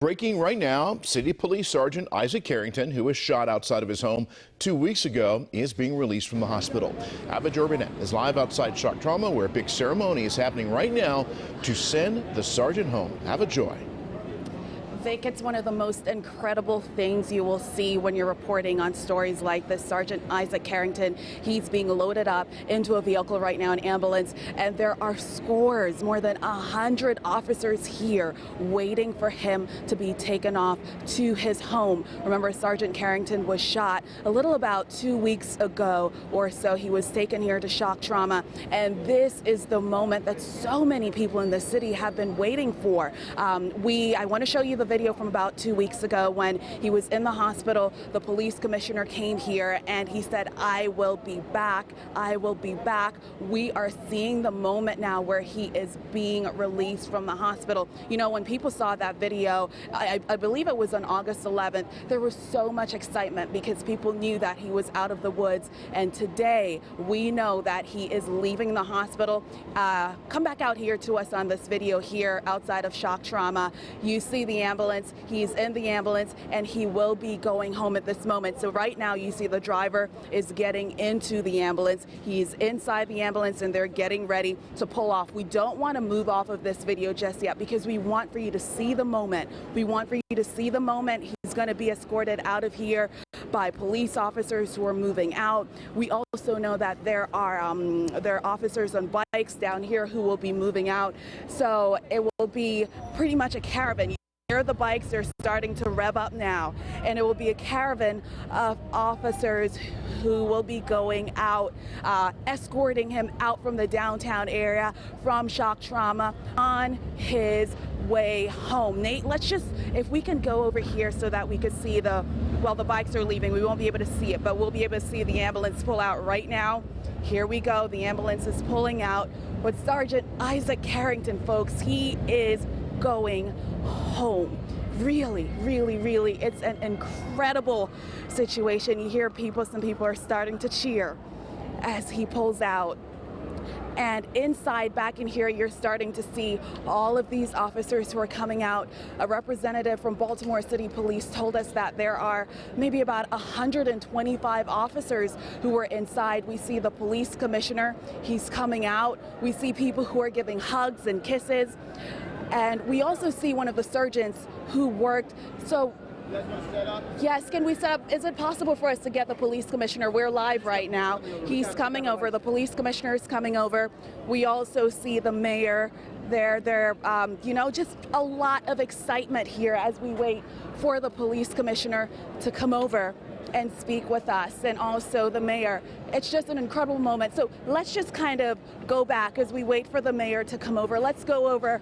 Breaking right now, City Police Sergeant Isaac Carrington, who was shot outside of his home 2 weeks ago, is being released from the hospital. Ava Jorbinet is live outside Shock Trauma, where a big ceremony is happening right now to send the sergeant home. Have a joy. Vic, it's one of the most incredible things you will see when you're reporting on stories like this. Sergeant Isaac Carrington, he's being loaded up into a vehicle right now, an ambulance, and there are scores, more than 100 officers here waiting for him to be taken off to his home. Remember, Sergeant Carrington was shot a little about 2 weeks ago or so. He was taken here to Shock Trauma, and this is the moment that so many people in the city have been waiting for. I want to show you the video from about 2 weeks ago when he was in the hospital. The police commissioner came here and he said, "I will be back. I will be back." We are seeing the moment now where he is being released from the hospital. You know, when people saw that video, I believe it was on August 11th, there was so much excitement because people knew that he was out of the woods. And today we know that he is leaving the hospital. Come back out here to us on this video here outside of Shock Trauma. You see the ambulance. He's in the ambulance and he will be going home at this moment. So right now you see the driver is getting into the ambulance. He's inside the ambulance and they're getting ready to pull off. We don't want to move off of this video just yet because we want for you to see the moment. We want for you to see the moment. He's going to be escorted out of here by police officers who are moving out. We also know that there are officers on bikes down here who will be moving out. So it will be pretty much a caravan. Here the bikes are starting to rev up now, and it will be a caravan of officers who will be going out, escorting him out from the downtown area, from Shock Trauma, on his way home. Nate, let's just, if we can go over here so that we could see the bikes are leaving. We won't be able to see it, but we'll be able to see the ambulance pull out right now. Here we go. The ambulance is pulling out with Sergeant Isaac Carrington, folks. He is going home. Really, it's an incredible situation. You hear some people are starting to cheer as he pulls out. And inside, back in here, you're starting to see all of these officers who are coming out. A representative from Baltimore City Police told us that there are maybe about 125 officers who are inside. We see the police commissioner, he's coming out. We see people who are giving hugs and kisses. And we also see one of the sergeants who worked. So, yes, can we set up? Is it possible for us to get the police commissioner? We're live right now. He's coming over. The police commissioner is coming over. We also see the mayor there. You know, just a lot of excitement here as we wait for the police commissioner to come over and speak with us, and also the mayor. It's just an incredible moment. So let's just kind of go back as we wait for the mayor to come over. Let's go over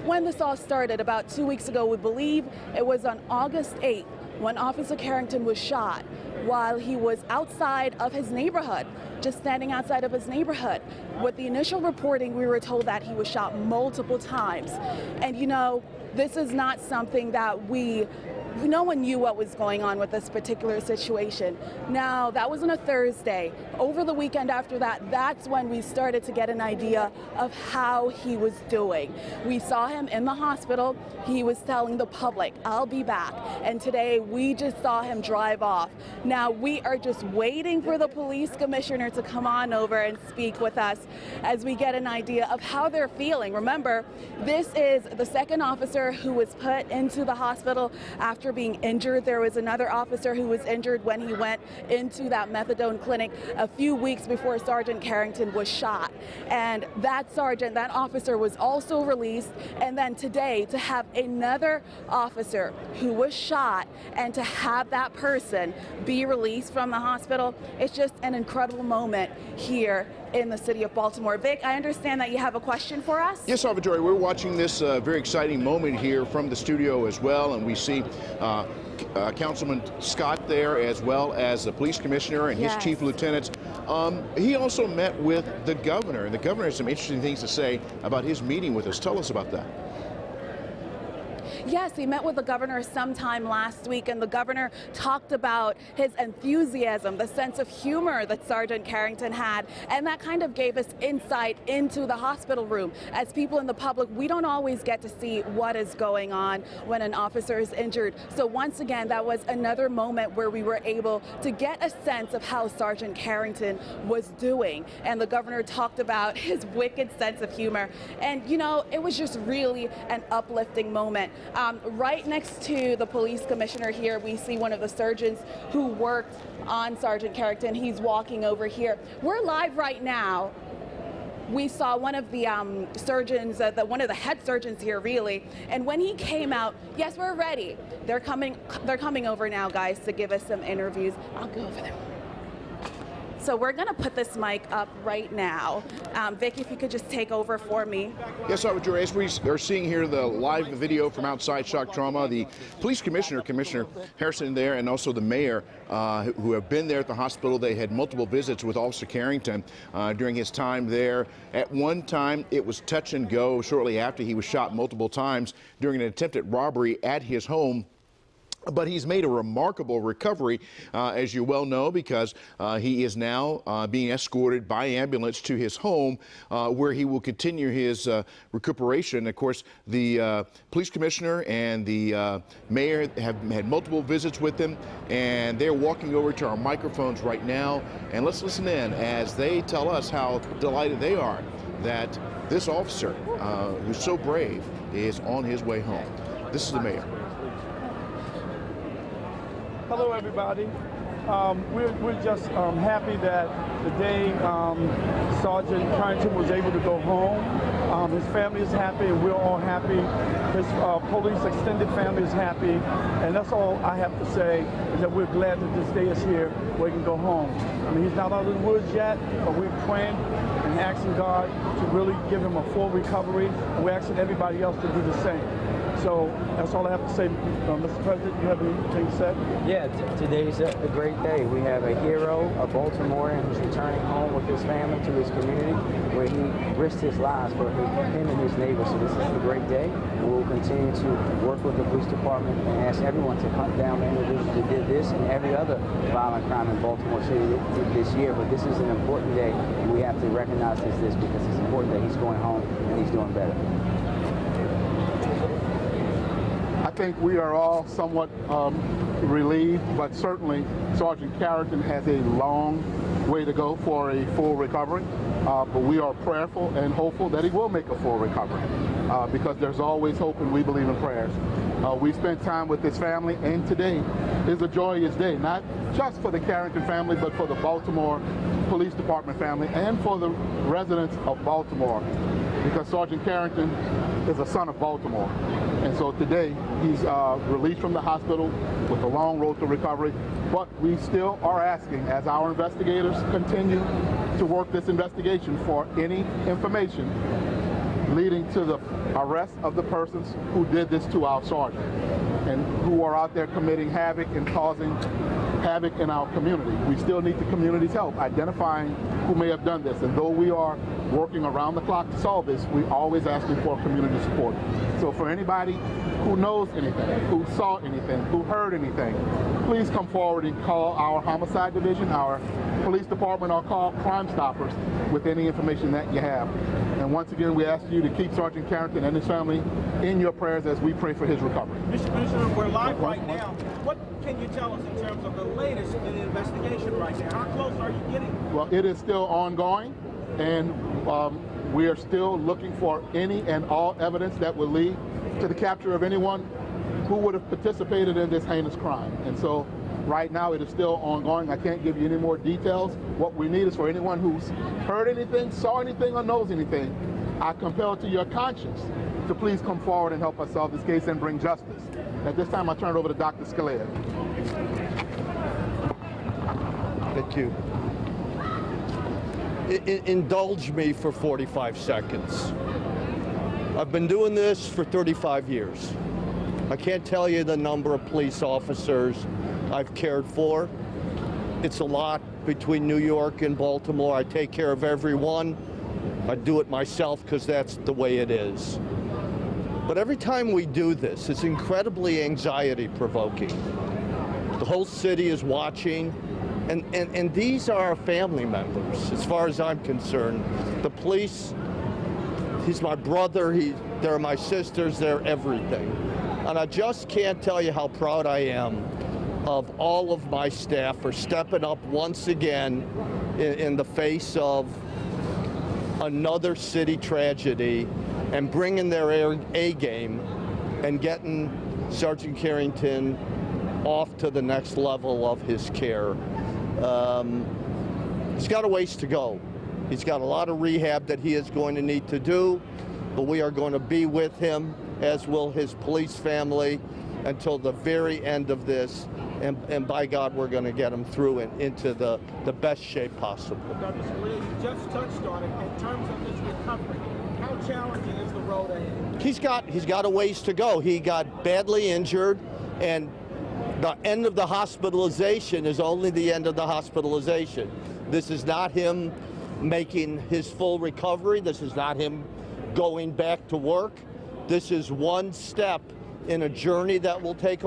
when this all started about 2 weeks ago. We believe it was on August 8th when Officer Carrington was shot while he was outside of his neighborhood, just standing outside of his neighborhood. With the initial reporting, we were told that he was shot multiple times. And you know, this is not something that no one knew what was going on with this particular situation. Now, that was on a Thursday. Over the weekend after that, that's when we started to get an idea of how he was doing. We saw him in the hospital. He was telling the public, "I'll be back." And today, we just saw him drive off. Now, we are just waiting for the police commissioner to come on over and speak with us as we get an idea of how they're feeling. Remember, this is the second officer who was put into the hospital after being injured. There was another officer who was injured when he went into that methadone clinic a few weeks before Sergeant Carrington was shot. And that officer was also released. And then today, to have another officer who was shot and to have that person be released from the hospital, it's just an incredible moment here in the city of Baltimore. Vic, I understand that you have a question for us? Yes, Salvatore, we're watching this very exciting moment here from the studio as well, and we see Councilman Scott there, as well as the police commissioner and his chief lieutenants. He also met with the governor, and the governor has some interesting things to say about his meeting with us. Tell us about that. Yes, he met with the governor sometime last week, and the governor talked about his enthusiasm, the sense of humor that Sergeant Carrington had, and that kind of gave us insight into the hospital room. As people in the public, we don't always get to see what is going on when an officer is injured. So once again, that was another moment where we were able to get a sense of how Sergeant Carrington was doing. And the governor talked about his wicked sense of humor. And, you know, it was just really an uplifting moment. Right next to the police commissioner here, we see one of the surgeons who worked on Sergeant Carrington. He's walking over here. We're live right now. We saw one of the surgeons, one of the head surgeons here, really. And when he came out, yes, we're ready. They're coming over now, guys, to give us some interviews. I'll go over there. So we're going to put this mic up right now. Vic, if you could just take over for me. Yes, Officer, as we are seeing here the live video from outside shock trauma, the police commissioner, Commissioner Harrison there, and also the mayor who have been there at the hospital. They had multiple visits with Officer Carrington during his time there. At one time, it was touch and go shortly after he was shot multiple times during an attempted robbery at his home. But he's made a remarkable recovery, as you well know, because he is now being escorted by ambulance to his home, where he will continue his recuperation. Of course, the police commissioner and the mayor have had multiple visits with him, and they're walking over to our microphones right now. And let's listen in as they tell us how delighted they are that this officer, who's so brave, is on his way home. This is the mayor. Hello, everybody. We're just happy that today Sergeant Carrington was able to go home. His family is happy, and we're all happy. His police extended family is happy, and that's all I have to say, is that we're glad that this day is here where he can go home. I mean, he's not out of the woods yet, but we're praying and asking God to really give him a full recovery, and we're asking everybody else to do the same. So that's all I have to say. Mr. President, you have anything to say? Yeah, today's a great day. We have a hero, a Baltimorean, who's returning home with his family to his community, where he risked his lives for him and his neighbors. So this is a great day, and we'll continue to work with the police department and ask everyone to hunt down the individuals that did this and every other violent crime in Baltimore City this year. But this is an important day, and we have to recognize this because it's important that he's going home and he's doing better. I think we are all somewhat relieved, but certainly Sergeant Carrington has a long way to go for a full recovery. But we are prayerful and hopeful that he will make a full recovery because there's always hope, and we believe in prayers. We spent time with his family, and today is a joyous day, not just for the Carrington family, but for the Baltimore Police Department family and for the residents of Baltimore, because Sergeant Carrington is a son of Baltimore. And so today he's released from the hospital with a long road to recovery, but we still are asking, as our investigators continue to work this investigation, for any information leading to the arrest of the persons who did this to our sergeant and who are out there committing havoc and causing havoc in our community. We still need the community's help identifying who may have done this. And though we are working around the clock to solve this, we always asking for community support. So for anybody who knows anything, who saw anything, who heard anything, please come forward and call our homicide division, our police department, or call Crime Stoppers with any information that you have. And once again, we ask you to keep Sergeant Carrington and his family in your prayers as we pray for his recovery. Mr. Commissioner, we're live right now. What can you tell us in terms of the latest in the investigation right now? How close are you getting? Well, it is still ongoing, and we are still looking for any and all evidence that will lead to the capture of anyone who would have participated in this heinous crime. And so right now it is still ongoing. I can't give you any more details. What we need is for anyone who's heard anything, saw anything, or knows anything, I compel to your conscience to please come forward and help us solve this case and bring justice. At this time, I turn it over to Dr. Scalea. Thank you. Indulge me for 45 seconds. I've been doing this for 35 years. I can't tell you the number of police officers I've cared for. It's a lot between New York and Baltimore. I take care of everyone. I do it myself because that's the way it is. But every time we do this, it's incredibly anxiety provoking. The whole city is watching, and these are our family members, as far as I'm concerned. The police, he's my brother, they're my sisters, they're everything. And I just can't tell you how proud I am of all of my staff for stepping up once again in the face of another city tragedy and bringing their A game and getting Sergeant Carrington off to the next level of his care. He's got a ways to go. He's got a lot of rehab that he is going to need to do, but we are going to be with him, as will his police family, until the very end of this. And by God, we're going to get him through and into the best shape possible. Dr. Scalia, you just touched on it. In terms of his recovery, how challenging is the road ahead? He's got a ways to go. He got badly injured, and the end of the hospitalization is only the end of the hospitalization. This is not him making his full recovery. This is not him going back to work. This is one step in a journey that will take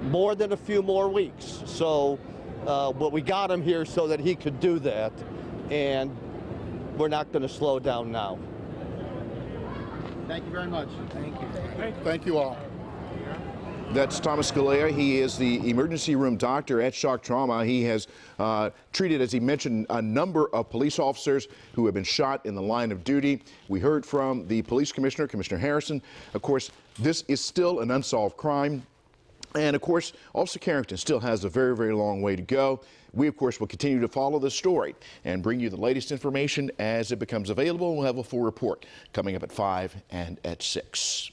more than a few more weeks. So, but we got him here so that he could do that, and we're not going to slow down now. Thank you very much. Thank you. Thank you all. That's Thomas Galea. He is the emergency room doctor at Shock Trauma. He has treated, as he mentioned, a number of police officers who have been shot in the line of duty. We heard from the police commissioner, Commissioner Harrison. Of course, this is still an unsolved crime. And of course, Officer Carrington still has a very, very long way to go. We, of course, will continue to follow this story and bring you the latest information as it becomes available. We'll have a full report coming up at 5 and at 6.